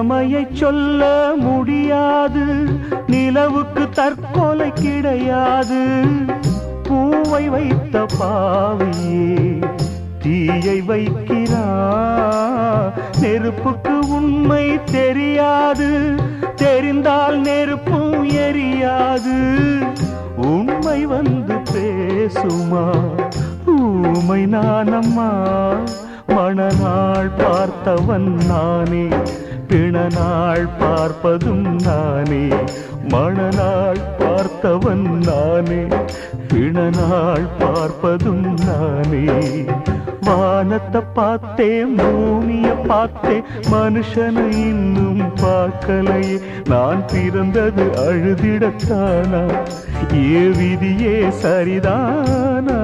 நிலைமையை சொல்ல முடியாது, நிலவுக்கு தற்கொலை கிடையாது. பூவை வைத்த பாவியே தீயை வைக்கிறா, நெருப்புக்கு உண்மை தெரியாது, தெரிந்தால் நெருப்பும் எரியாது. உண்மை வந்து பேசுமா, ஊமை நானம்மா. மணநாள் பார்த்தவன் நானே, பிணநாள் பார்ப்பதும் நானே. மணநாள் பார்த்தவன் நானே, பிணநாள் பார்ப்பதும் நானே. வானத்தை பார்த்தேன், பூமியை பார்த்தேன், மனுஷனை இன்னும் பார்க்கலையே. நான் பிறந்தது அழுதிடத்தானா, ஏ விதியே சரிதானா?